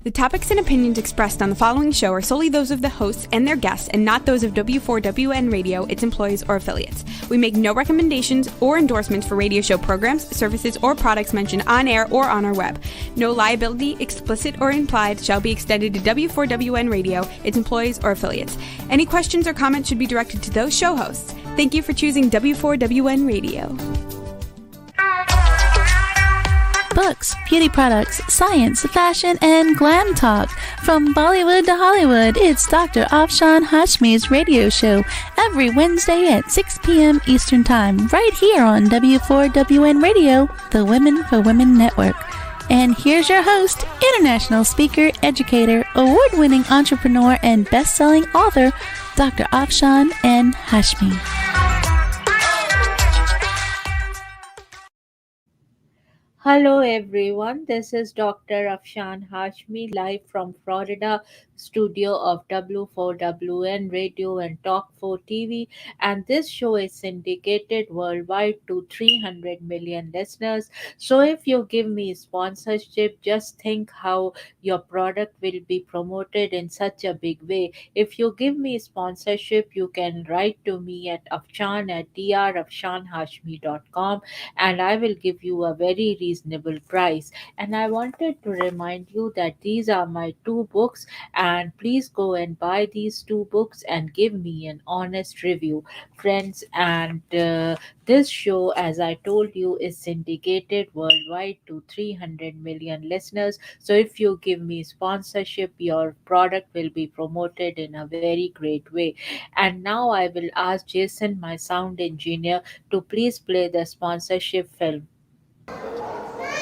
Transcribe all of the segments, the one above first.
The topics and opinions expressed on the following show are solely those of the hosts and their guests and not those of W4WN Radio, its employees, or affiliates. We make no recommendations or endorsements for radio show programs, services, or products mentioned on air or on our web. No liability, explicit or implied, shall be extended to W4WN Radio, its employees, or affiliates. Any questions or comments should be directed to those show hosts. Thank you for choosing W4WN Radio. Books, beauty products, science, fashion, and glam talk. From Bollywood to Hollywood, it's Dr. Afshan Hashmi's radio show every Wednesday at 6 p.m. Eastern Time, right here on W4WN Radio, the Women for Women Network. And here's your host, international speaker, educator, award-winning entrepreneur, and best-selling author, Dr. Afshan N. Hashmi. Hello everyone, this is Dr. Afshan Hashmi live from Florida studio of W4WN Radio and Talk 4 TV, and this show is syndicated worldwide to 300 million listeners. So if you give me sponsorship, just think how your product will be promoted in such a big way. If you give me sponsorship, you can write to me at afshan@drafshanhashmi.com and I will give you a very reasonable price. And I wanted to remind you that these are my two books, and please go and buy these two books and give me an honest review, friends. And this show, as I told you, is syndicated worldwide to 300 million listeners. So if you give me sponsorship, your product will be promoted in a very great way. And now I will ask Jason, my sound engineer, to please play the sponsorship film.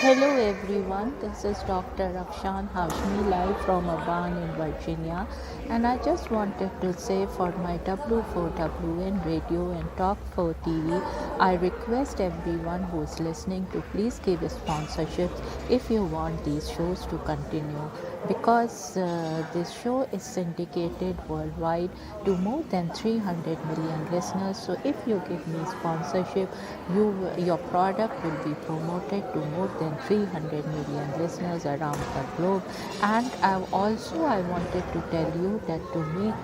Hello everyone, this is Dr. Afshan Hashmi live from a barn in Virginia, and I just wanted to say for my W4WN Radio and Talk 4 TV, I request everyone who is listening to please give sponsorships if you want these shows to continue, because this show is syndicated worldwide to more than 300 million listeners. So if you give me sponsorship, your product will be promoted to more than 300 million listeners around the globe. And I wanted to tell you that to make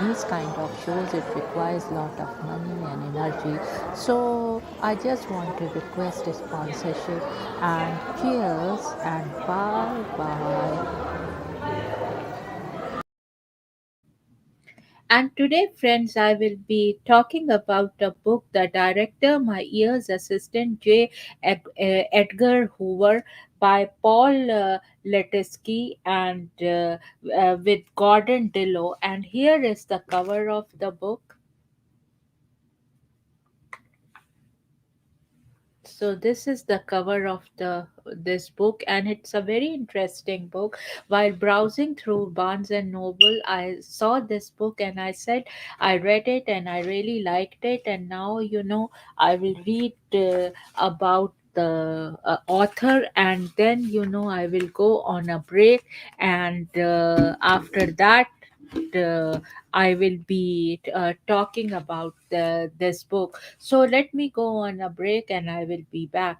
these kind of shows, it requires a lot of money and energy. So I just want to request a sponsorship, and cheers and bye bye. And today, friends, I will be talking about a book, The Director, My Ear's Assistant, Edgar Hoover, by Paul Letersky and with Gordon Dillow. And here is the cover of the book. So this is the cover of this book, and it's a very interesting book. While browsing through Barnes and Noble, I saw this book and I read it and I really liked it. And now I will read about the author, and then I will go on a break, and after that I will be talking about this book. So let me go on a break and I will be back.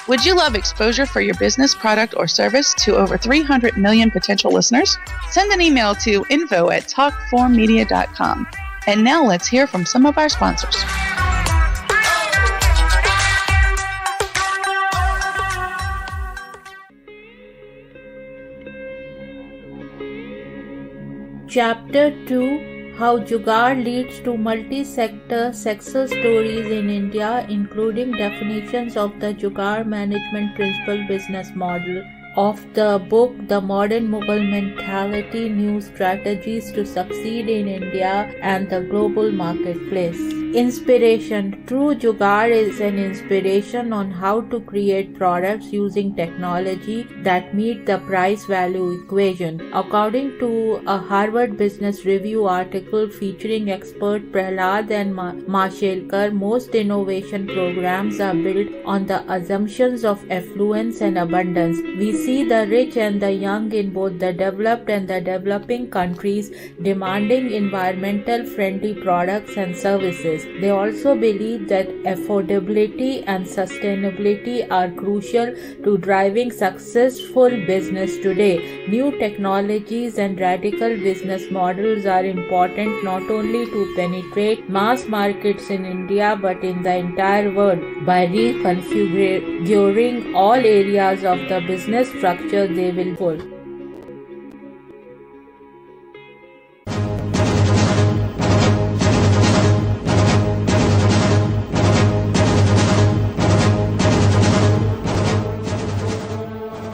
Would you love exposure for your business, product, or service to over 300 million potential listeners? Send an email to info@talk4media.com. And now let's hear from some of our sponsors. Chapter 2: How Jugaad Leads to Multi-Sector Success Stories in India, including definitions of the Jugaad Management Principle business model. Of the book, The Modern Mughal Mentality, New Strategies to Succeed in India and the Global Marketplace. Inspiration. True Jugaad is an inspiration on how to create products using technology that meet the price-value equation. According to a Harvard Business Review article featuring expert Prahlad and Mashelkar, most innovation programs are built on the assumptions of affluence and abundance. We see the rich and the young in both the developed and the developing countries demanding environmental friendly products and services. They also believe that affordability and sustainability are crucial to driving successful business today. New technologies and radical business models are important not only to penetrate mass markets in India but in the entire world. By reconfiguring all areas of the business structure, they will full.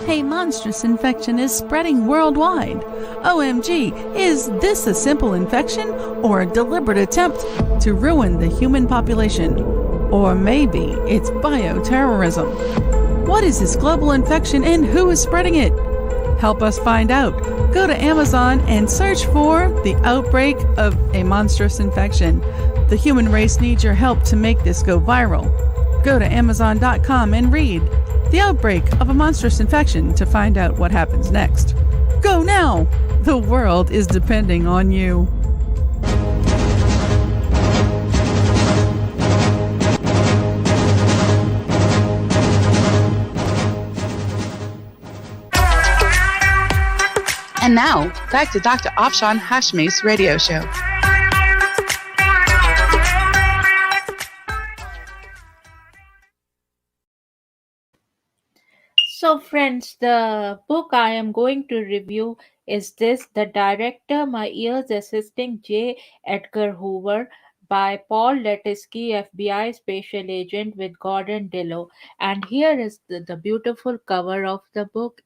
A monstrous infection is spreading worldwide. OMG, is this a simple infection or a deliberate attempt to ruin the human population? Or maybe it's bioterrorism. What is this global infection and who is spreading it? Help us find out. Go to Amazon and search for The Outbreak of a Monstrous Infection. The human race needs your help to make this go viral. Go to Amazon.com and read The Outbreak of a Monstrous Infection to find out what happens next. Go now! The world is depending on you. And now, back to Dr. Afshan Hashmi's radio show. So, friends, the book I am going to review is this: The Director, My Ears Assisting J. Edgar Hoover by Paul Letersky, FBI Special Agent with Gordon Dillo. And here is the beautiful cover of the book.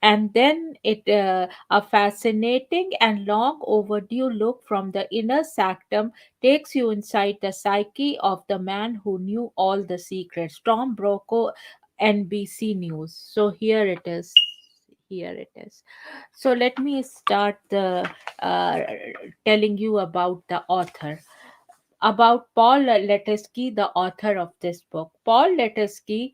And then a fascinating and long overdue look from the inner sanctum takes you inside the psyche of the man who knew all the secrets. Tom Brokaw, NBC News. So here it is. So let me start the telling you about the author, about Paul Letersky, the author of this book. Paul Letersky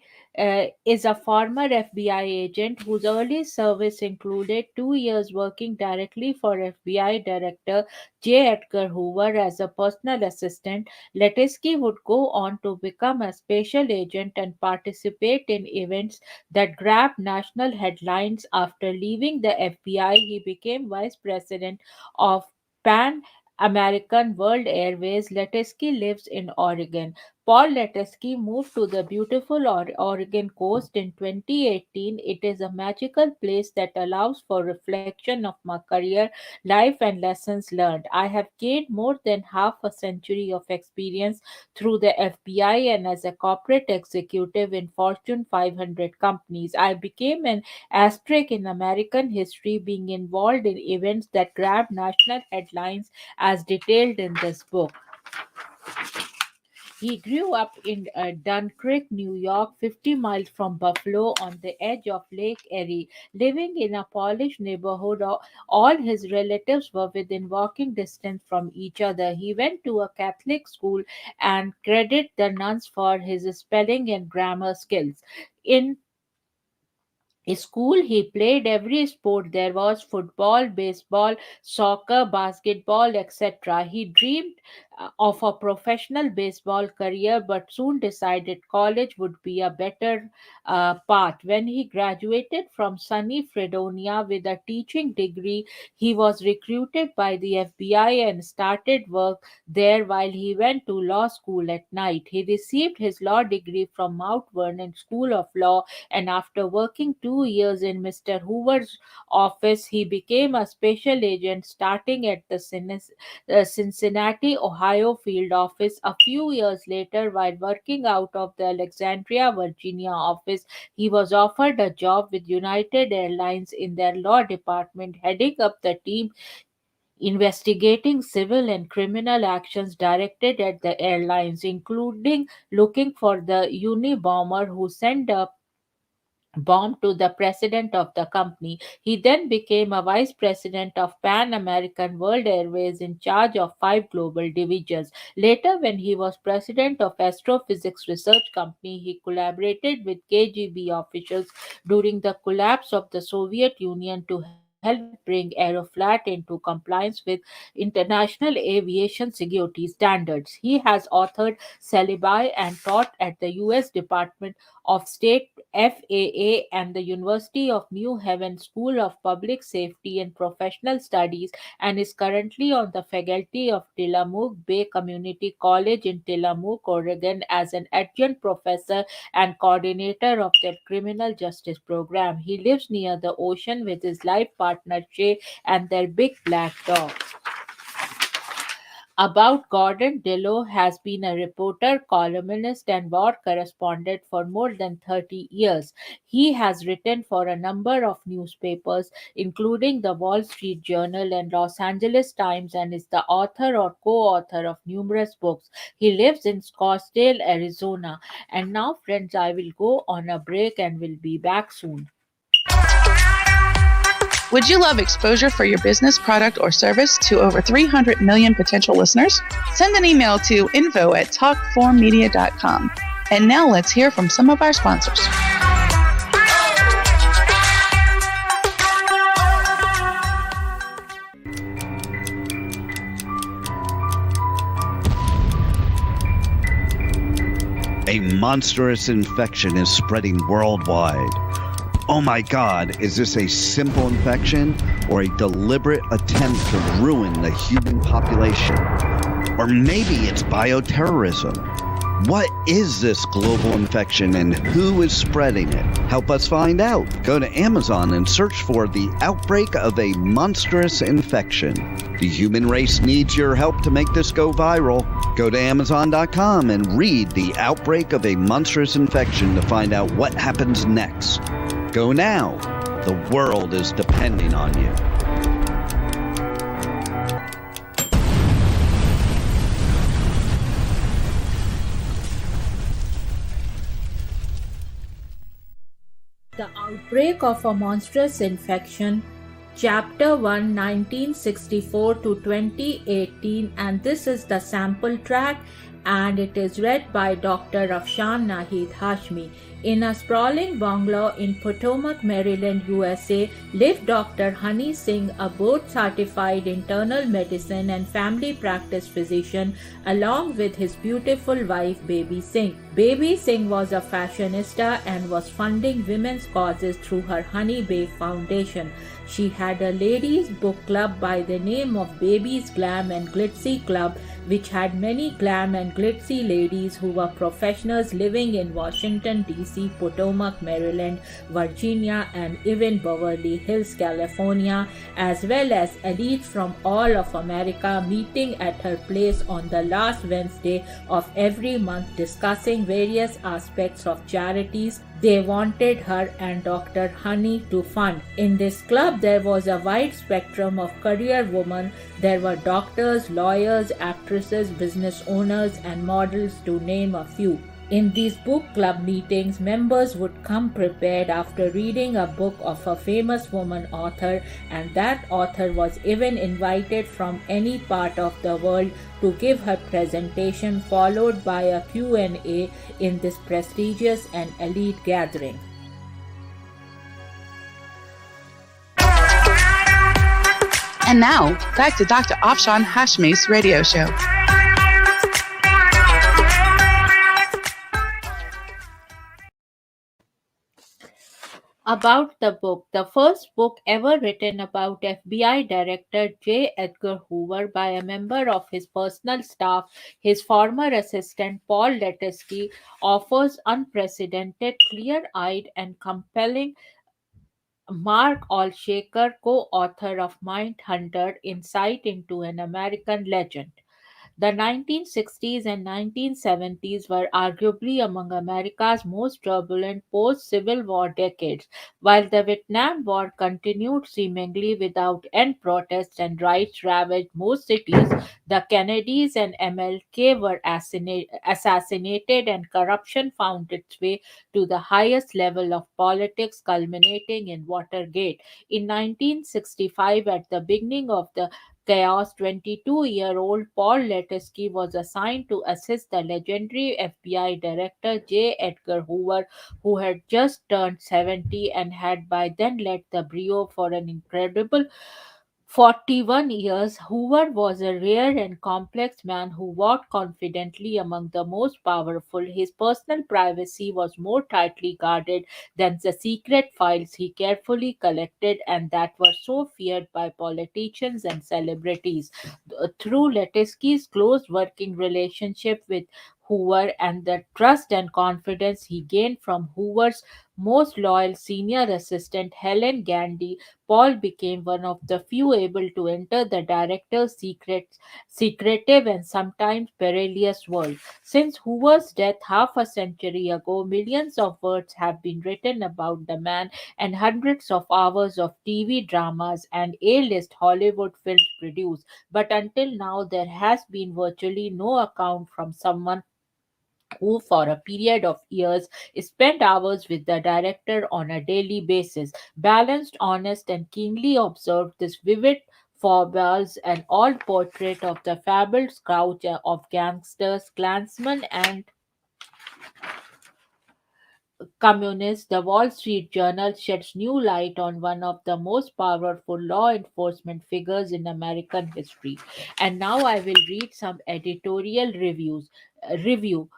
is a former FBI agent whose early service included 2 years working directly for FBI Director J. Edgar Hoover as a personal assistant. Letersky would go on to become a special agent and participate in events that grabbed national headlines. After leaving the FBI, he became vice president of Pan American World Airways. Letersky lives in Oregon. Paul Letersky moved to the beautiful Oregon coast in 2018. It is a magical place that allows for reflection of my career, life, and lessons learned. I have gained more than half a century of experience through the FBI and as a corporate executive in Fortune 500 companies. I became an asterisk in American history, being involved in events that grabbed national headlines as detailed in this book. He grew up in Dunkirk, New York, 50 miles from Buffalo on the edge of Lake Erie. Living in a polished neighborhood, all his relatives were within walking distance from each other. He went to a Catholic school and credited the nuns for his spelling and grammar skills. In school, he played every sport there was: football, baseball, soccer, basketball, etc. He dreamed of a professional baseball career but soon decided college would be a better path. When he graduated from sunny Fredonia with a teaching degree, he was recruited by the FBI and started work there while he went to law school at night. He received his law degree from Mount Vernon School of Law, and after working 2 years in Mr. Hoover's office, he became a special agent starting at the Cincinnati, Ohio field office. A few years later, while working out of the Alexandria, Virginia office, he was offered a job with United Airlines in their law department, heading up the team investigating civil and criminal actions directed at the airlines, including looking for the Unabomber who sent up bomb to the president of the company. He then became a vice president of Pan American World Airways in charge of five global divisions. Later, when he was president of Astrophysics Research Company, he collaborated with KGB officials during the collapse of the Soviet Union to help bring Aeroflot into compliance with international aviation security standards. He has authored syllabi and taught at the US Department of State FAA and the University of New Haven School of Public Safety and Professional Studies, and is currently on the faculty of Tillamook Bay Community College in Tillamook, Oregon as an adjunct professor and coordinator of their criminal justice program. He lives near the ocean with his life partner Shay and their big black dog. About Gordon Dillow has been a reporter, columnist, and war correspondent for more than 30 years. He has written for a number of newspapers, including the Wall Street Journal and Los Angeles Times, and is the author or co author of numerous books. He lives in Scottsdale, Arizona. And now, friends, I will go on a break and will be back soon. Would you love exposure for your business, product, or service to over 300 million potential listeners? Send an email to info@talkformedia.com. And now let's hear from some of our sponsors. A monstrous infection is spreading worldwide. Oh my God, is this a simple infection or a deliberate attempt to ruin the human population? Or maybe it's bioterrorism. What is this global infection and who is spreading it? Help us find out. Go to Amazon and search for the outbreak of a monstrous infection. The human race needs your help to make this go viral. Go to Amazon.com and read The Outbreak of a Monstrous Infection to find out what happens next. Go now. The world is depending on you. The Outbreak of a Monstrous Infection, Chapter 1, 1964 to 2018, and this is the sample track, and it is read by Dr. Afshan Nahid Hashmi. In a sprawling bungalow in Potomac, Maryland, USA, lived Dr. Honey Singh, a board-certified internal medicine and family practice physician, along with his beautiful wife, Baby Singh. Baby Singh was a fashionista and was funding women's causes through her Honey Bay Foundation. She had a ladies' book club by the name of Baby's Glam and Glitzy Club, which had many glam and glitzy ladies who were professionals living in Washington, D.C., Potomac, Maryland, Virginia, and even Beverly Hills, California, as well as elites from all of America meeting at her place on the last Wednesday of every month discussing various aspects of charities they wanted her and Dr. Honey to fund. In this club, there was a wide spectrum of career women. There were doctors, lawyers, actresses, business owners, and models, to name a few. In these book club meetings, members would come prepared after reading a book of a famous woman author, and that author was even invited from any part of the world to give her presentation, followed by a Q&A in this prestigious and elite gathering. And now, back to Dr. Afshan Hashmi's radio show. About the book, the first book ever written about FBI Director J. Edgar Hoover by a member of his personal staff, his former assistant Paul Letersky, offers unprecedented, clear-eyed, and compelling Mark Olshaker, co-author of Mindhunter, insight into an American legend. The 1960s and 1970s were arguably among America's most turbulent post Civil War decades. While the Vietnam War continued seemingly without end, protests and riots ravaged most cities, the Kennedys and MLK were assassinated, and corruption found its way to the highest level of politics, culminating in Watergate. In 1965, at the beginning of the chaos, 22-year-old Paul Letersky was assigned to assist the legendary FBI Director J. Edgar Hoover, who had just turned 70 and had by then led the Bureau for an incredible 41 years. Hoover was a rare and complex man who walked confidently among the most powerful. His personal privacy was more tightly guarded than the secret files he carefully collected and that were so feared by politicians and celebrities. Through Letesky's close working relationship with Hoover and the trust and confidence he gained from Hoover's most loyal senior assistant, Helen Gandy, Paul became one of the few able to enter the director's secretive and sometimes perilous world. Since Hoover's death half a century ago, millions of words have been written about the man and hundreds of hours of TV dramas and A-list Hollywood films produced. But until now, there has been virtually no account from someone who, for a period of years, spent hours with the director on a daily basis. Balanced, honest, and keenly observed this vivid foibles and all portrait of the fabled scourge of gangsters, clansmen, and communists. The Wall Street Journal sheds new light on one of the most powerful law enforcement figures in American history. And now I will read some editorial review.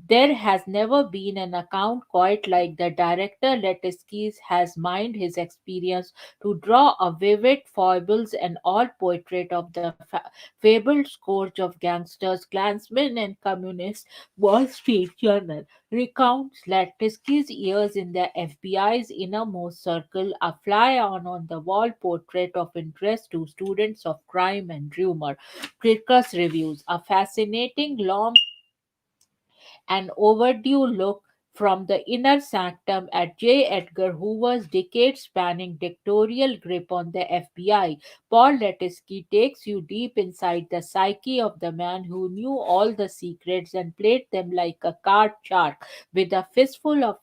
There has never been an account quite like the director Letesky's has mined his experience to draw a vivid foibles and all portrait of the fabled scourge of gangsters, clansmen, and communists. Wall Street Journal recounts Latesky's years in the FBI's innermost circle, a fly on the wall portrait of interest to students of crime and rumor. Critics reviews a fascinating long an overdue look from the inner sanctum at J. Edgar Hoover's decade spanning dictatorial grip on the FBI. Paul Letersky takes you deep inside the psyche of the man who knew all the secrets and played them like a card shark with a fistful of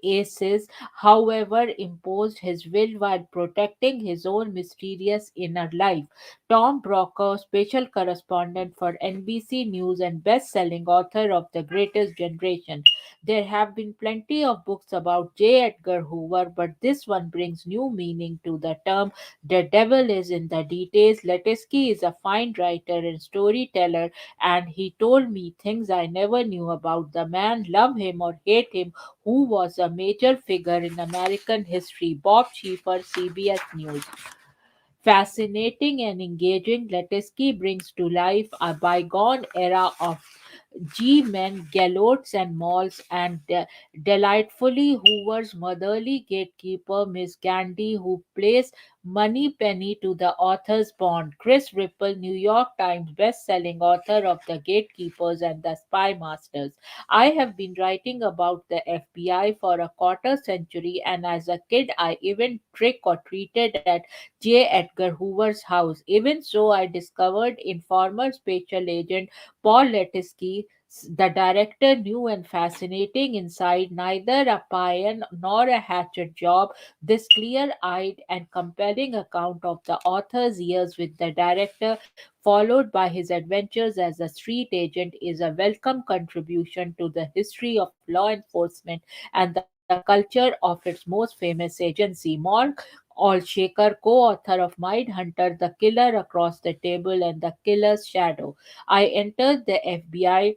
aces, however, imposed his will while protecting his own mysterious inner life. Tom Brokaw, special correspondent for NBC News and best-selling author of The Greatest Generation. There have been plenty of books about J. Edgar Hoover, but this one brings new meaning to the term. The devil is in the details. Letesky is a fine writer and storyteller, and he told me things I never knew about the man. Love him or hate him, who was a major figure in American history. Bob Schieffer, CBS News. Fascinating and engaging, Letesky brings to life a bygone era of G-men, galots, and malls, and delightfully Hoover's motherly gatekeeper, Miss Gandy, who plays Moneypenny to the author's bond. Chris Ripple, New York Times best-selling author of The Gatekeepers and The Spy Masters. I have been writing about the FBI for a quarter century, and as a kid, I even trick or treated at J. Edgar Hoover's house. Even so, I discovered in former special agent Paul Letersky, the director, new and fascinating inside, neither a pie nor a hatchet job. This clear eyed and compelling account of the author's years with the director, followed by his adventures as a street agent, is a welcome contribution to the history of law enforcement and the culture of its most famous agency. Mark Olshaker, co-author of Mindhunter, The Killer Across the Table and The Killer's Shadow. I entered the FBI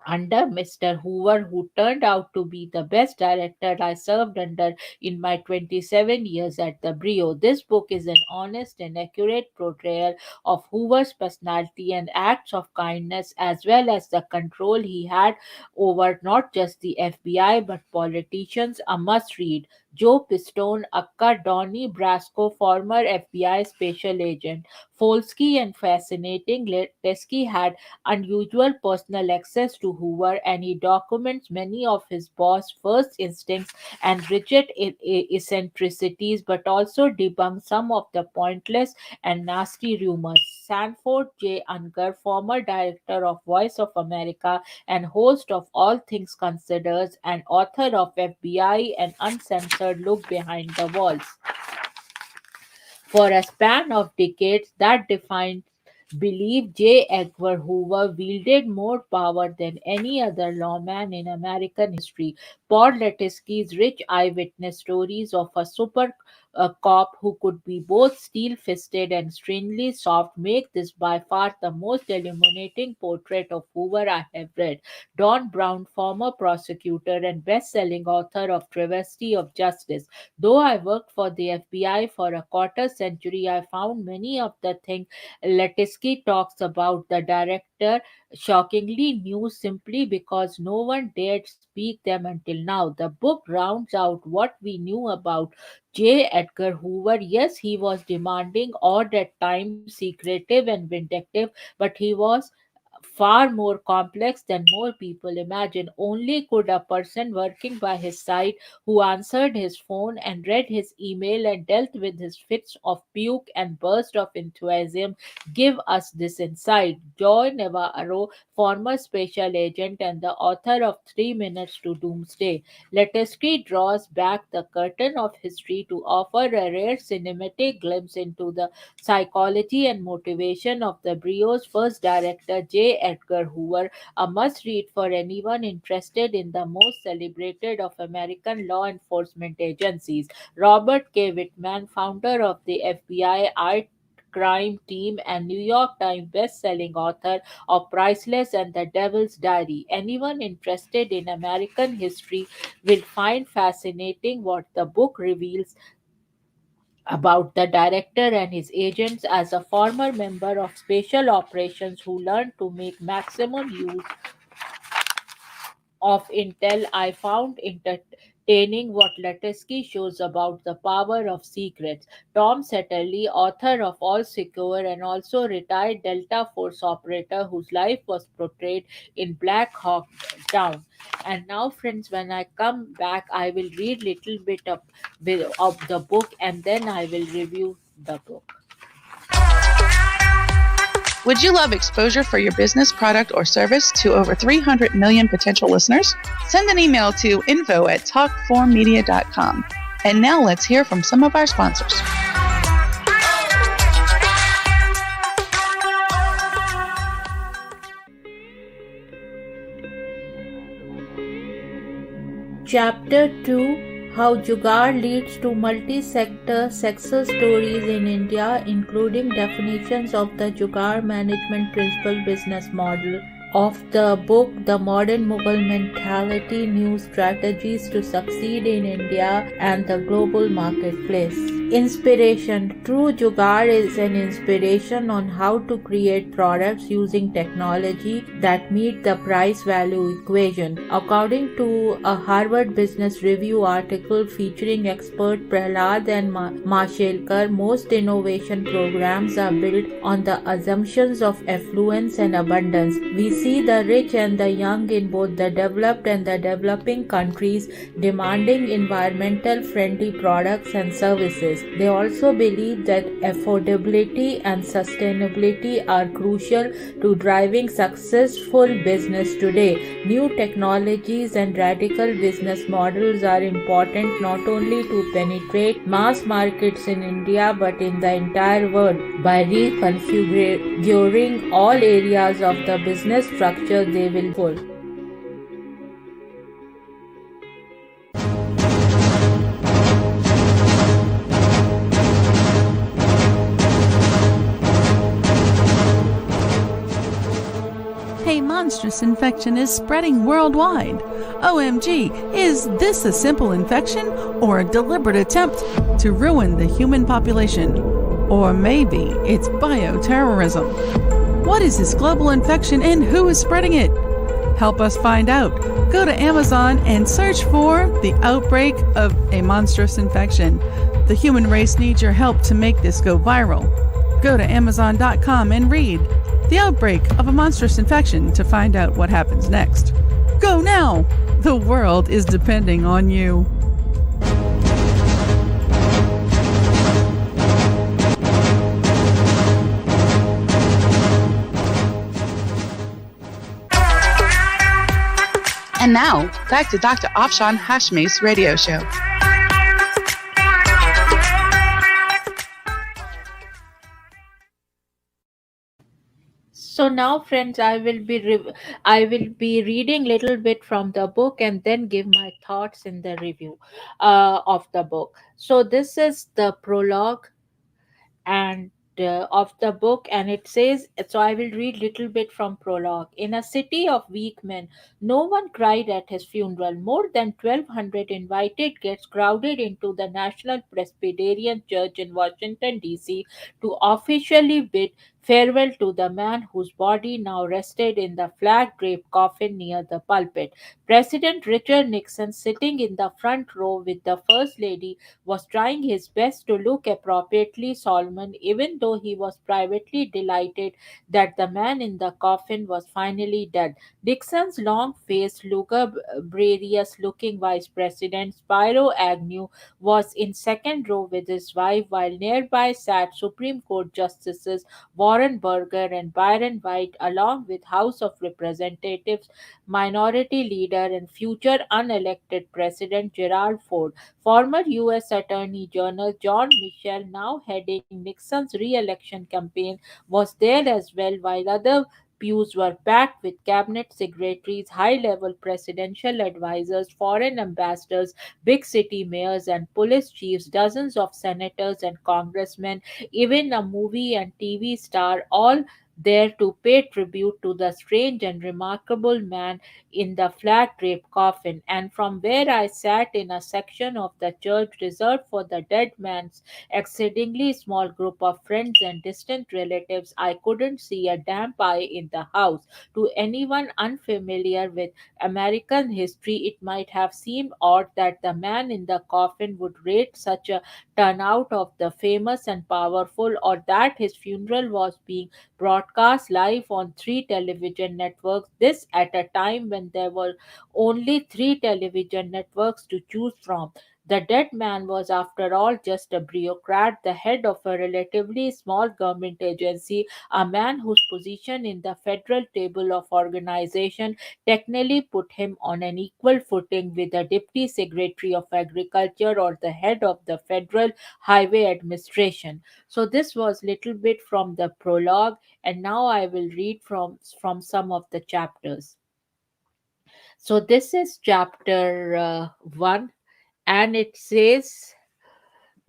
under Mr. Hoover, who turned out to be the best director I served under in my 27 years at the Brio. This book is an honest and accurate portrayal of Hoover's personality and acts of kindness, as well as the control he had over not just the FBI but politicians. A must read. Joe Pistone, Akka Donnie Brasco, former FBI special agent. Folsky and fascinating, Letersky had unusual personal access to Hoover, and he documents many of his boss' first instincts and rigid eccentricities, but also debunks some of the pointless and nasty rumors. Sanford J. Unger, former director of Voice of America and host of All Things Considered, and author of FBI and Uncensored Look Behind the Walls. For a span of decades, that defined belief J. Edgar Hoover wielded more power than any other lawman in American history. Paul Letersky's rich eyewitness stories of a super cop who could be both steel-fisted and strangely soft make this by far the most illuminating portrait of Hoover I have read. Don Brown, former prosecutor and best-selling author of Travesty of Justice. Though I worked for the FBI for a quarter century, I found many of the things Letersky talks about the director shockingly new simply because no one dared speak them until now. The book rounds out what we knew about J. Edgar Hoover. Yes, he was demanding, odd at times, secretive and vindictive, but he was far more complex than more people imagine. Only could a person working by his side who answered his phone and read his email and dealt with his fits of puke and burst of enthusiasm give us this insight. Joy Navarro, former special agent and the author of 3 Minutes to Doomsday. Letersky draws back the curtain of history to offer a rare cinematic glimpse into the psychology and motivation of the Brio's first director, J. Edgar Hoover, a must read for anyone interested in the most celebrated of American law enforcement agencies. Robert K. Whitman, founder of the FBI Art Crime Team and New York Times best-selling author of Priceless and the Devil's Diary. Anyone interested in American history will find fascinating what the book reveals about the director and his agents as a former member of special operations who learned to make maximum use of intel. I found entertaining what Letersky shows about the power of secrets. Tom Setterly, author of All Secure and also retired Delta Force operator whose life was portrayed in Black Hawk Down. And now, friends, when I come back, I will read little bit of the book and then I will review the book. Would you love exposure for your business, product, or service to over 300 million potential listeners? Send an email to info@talk4media.com. And now let's hear from some of our sponsors. Chapter 2: How Jugaad leads to multi-sector success stories in India, including definitions of the Jugaad management principle business model. Of the book, The Modern Mughal Mentality, New Strategies to Succeed in India and the Global Marketplace. Inspiration. True Jugaad is an inspiration on how to create products using technology that meet the price-value equation. According to a Harvard Business Review article featuring expert Prahlad and Mashelkar, most innovation programs are built on the assumptions of affluence and abundance. We see the rich and the young in both the developed and the developing countries demanding environmental friendly products and services. They also believe that affordability and sustainability are crucial to driving successful business today. New technologies and radical business models are important not only to penetrate mass markets in India but in the entire world. By reconfiguring all areas of the business structure, they will pull. A monstrous infection is spreading worldwide. OMG, is this a simple infection or a deliberate attempt to ruin the human population? Or maybe it's bioterrorism. What is this global infection and who is spreading it? Help us find out. Go to Amazon and search for The Outbreak of a Monstrous Infection. The human race needs your help to make this go viral. Go to Amazon.com and read The Outbreak of a Monstrous Infection to find out what happens next. Go now! The world is depending on you. And now, back to Dr. Afshan Hashmi's radio show. So now, friends, I will be reading little bit from the book and then give my thoughts in the review of the book. So this is the prologue and of the book, and it says, so I will read little bit from prologue. In a city of weak men, no one cried at his funeral. More than 1200 invited guests crowded into the National Presbyterian Church in Washington, D.C. to officially bid farewell to the man whose body now rested in the flag draped coffin near the pulpit. President Richard Nixon, sitting in the front row with the First Lady, was trying his best to look appropriately solemn, even though he was privately delighted that the man in the coffin was finally dead. Nixon's long faced, lugubrious looking Vice President, Spiro Agnew, was in second row with his wife, while nearby sat Supreme Court Justices Warren Burger and Byron White, along with House of Representatives Minority Leader and future unelected President Gerald Ford. Former U.S. Attorney General John Mitchell, now heading Nixon's re-election campaign, was there as well, while other pews were packed with cabinet secretaries, high-level presidential advisors, foreign ambassadors, big city mayors, and police chiefs, dozens of senators and congressmen, even a movie and TV star, all there to pay tribute to the strange and remarkable man in the flag draped coffin. And from where I sat in a section of the church reserved for the dead man's exceedingly small group of friends and distant relatives, I couldn't see a damp eye in the house. To anyone unfamiliar with American history, it might have seemed odd that the man in the coffin would rate such a turnout of the famous and powerful, or that his funeral was being broadcast live on three television networks. This at a time when there were only three television networks to choose from. The dead man was, after all, just a bureaucrat, the head of a relatively small government agency, a man whose position in the federal table of organization technically put him on an equal footing with the Deputy Secretary of Agriculture or the head of the Federal Highway Administration. So this was little bit from the prologue, and now I will read from some of the chapters. So this is chapter 1, and it says,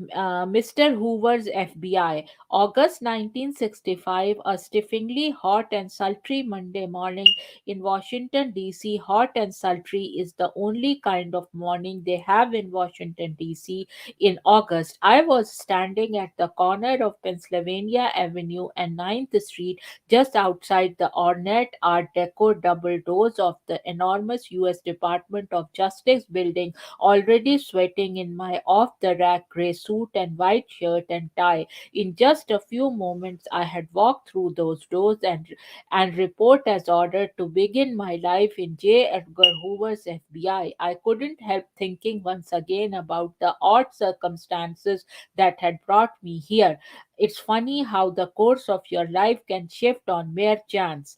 Mr. Hoover's FBI. August 1965, a stiffingly hot and sultry Monday morning in Washington, D.C. Hot and sultry is the only kind of morning they have in Washington, D.C. in August. I was standing at the corner of Pennsylvania Avenue and Ninth Street, just outside the ornate Art Deco double doors of the enormous U.S. Department of Justice building, already sweating in my off the rack grey suit and white shirt and tie. In just a few moments, I had walked through those doors and report as ordered to begin my life in J. Edgar Hoover's FBI. I couldn't help thinking once again about the odd circumstances that had brought me here. It's funny how the course of your life can shift on mere chance.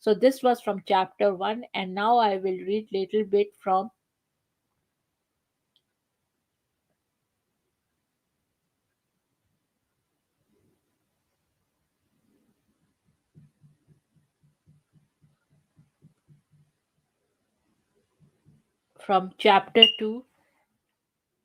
So this was from chapter 1, and now I will read little bit from chapter 2,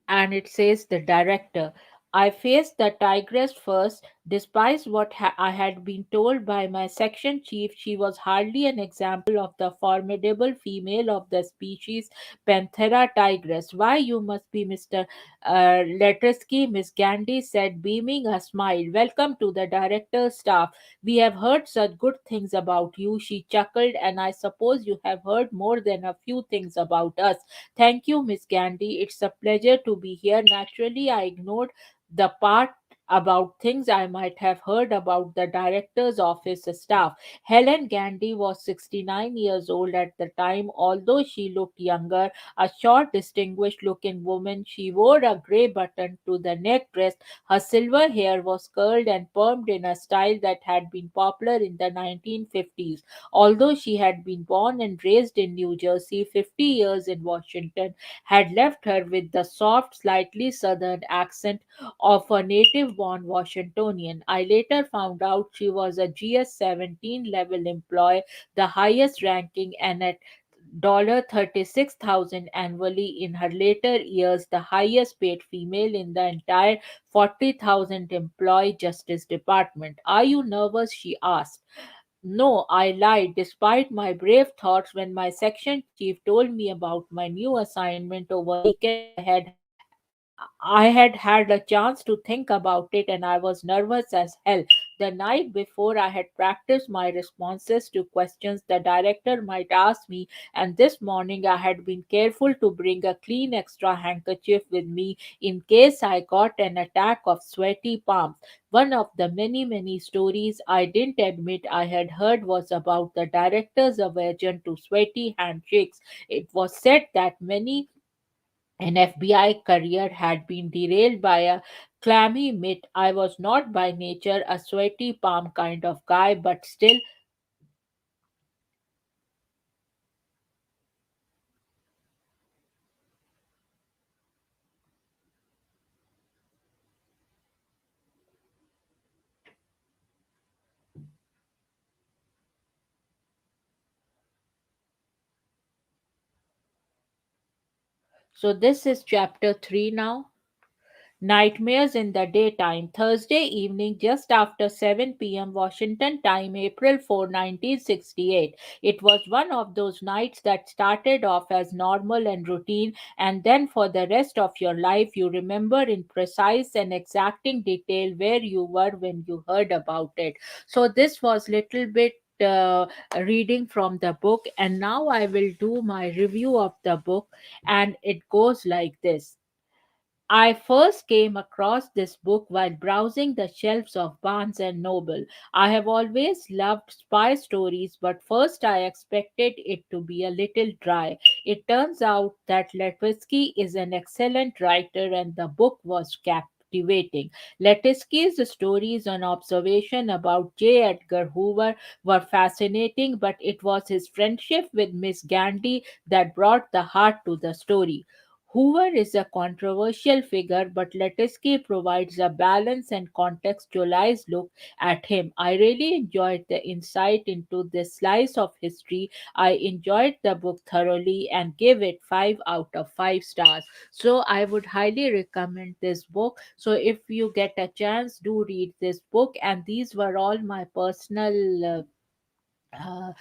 and it says, the director. I faced the tigress first. Despite what I had been told by my section chief, she was hardly an example of the formidable female of the species Panthera tigris. Why, you must be Mr. Letersky, Miss Gandy said, beaming a smile. Welcome to the director's staff. We have heard such good things about you, she chuckled, and I suppose you have heard more than a few things about us. Thank you, Miss Gandy. It's a pleasure to be here. Naturally, I ignored the part about things I might have heard about the director's office staff. Helen Gandy was 69 years old at the time, although she looked younger. A short, distinguished looking woman, she wore a grey button to the neck dress. Her silver hair was curled and permed in a style that had been popular in the 1950s. Although she had been born and raised in New Jersey, 50 years in Washington had left her with the soft, slightly southern accent of a native born Washingtonian. I later found out she was a GS 17 level employee, the highest ranking, and at 36,000 annually in her later years, the highest paid female in the entire 40,000 employee Justice Department. Are you nervous? She asked. No, I lied. Despite my brave thoughts, when my section chief told me about my new assignment over the weekend, I had had a chance to think about it and I was nervous as hell. The night before, I had practiced my responses to questions the director might ask me, and this morning I had been careful to bring a clean extra handkerchief with me in case I got an attack of sweaty palms. One of the many, many stories I didn't admit I had heard was about the director's aversion to sweaty handshakes. It was said that many an FBI career had been derailed by a clammy mitt. I was not by nature a sweaty palm kind of guy, but still. So, this is chapter 3 now. Nightmares in the Daytime, Thursday evening, just after 7 p.m. Washington time, April 4, 1968. It was one of those nights that started off as normal and routine, and then for the rest of your life, you remember in precise and exacting detail where you were when you heard about it. So, this was little bit. Reading from the book, and now I will do my review of the book, and it goes like this. I first came across this book while browsing the shelves of Barnes and Noble. I have always loved spy stories, but first I expected it to be a little dry. It turns out that Letersky is an excellent writer and the book was captivating. Letersky's stories and observation about J. Edgar Hoover were fascinating, but it was his friendship with Miss Gandy that brought the heart to the story. Hoover is a controversial figure, but Letersky provides a balanced and contextualized look at him. I really enjoyed the insight into this slice of history. I enjoyed the book thoroughly and give it 5 out of 5 stars. So I would highly recommend this book. So if you get a chance, do read this book. And these were all my personal uh,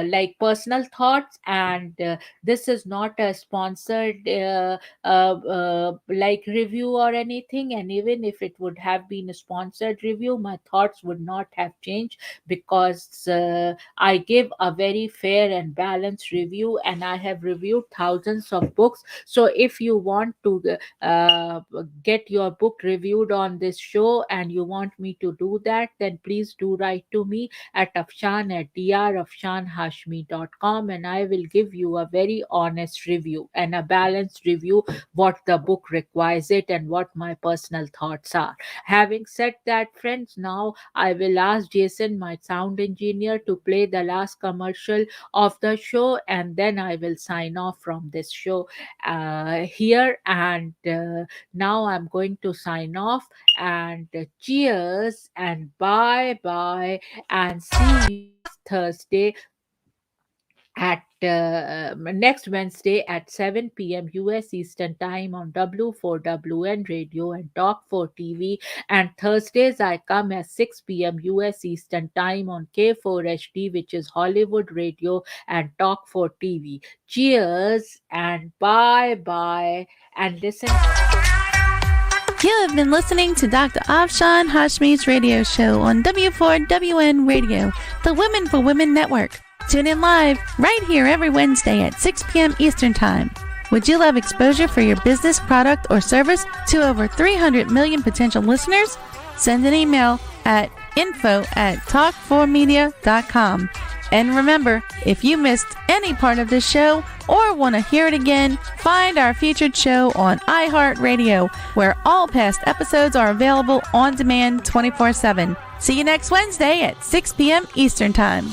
like personal thoughts, and this is not a sponsored like review or anything, and even if it would have been a sponsored review, my thoughts would not have changed because I give a very fair and balanced review, and I have reviewed thousands of books. So if you want to get your book reviewed on this show and you want me to do that, then please do write to me at Afshan at drafshanhashmi.com, and I will give you a very honest review and a balanced review, what the book requires it and what my personal thoughts are. Having said that, friends, now I will ask Jason, my sound engineer, to play the last commercial of the show, and then I will sign off from this show here. And now I'm going to sign off, and cheers and bye bye, and see you next Thursday at next Wednesday at 7 p.m. US Eastern Time on W4WN Radio and Talk4 TV. And Thursdays I come at 6 p.m. US Eastern Time on K4HD, which is Hollywood Radio and Talk4 TV. Cheers and bye bye. And listen. You have been listening to Dr. Afshan Hashmi's radio show on W4WN Radio, the Women for Women Network. Tune in live right here every Wednesday at 6 p.m. Eastern Time. Would you love exposure for your business, product, or service to over 300 million potential listeners? Send an email at info@talk4media.com. And remember, if you missed any part of this show or want to hear it again, find our featured show on iHeartRadio, where all past episodes are available on demand 24/7. See you next Wednesday at 6 p.m. Eastern Time.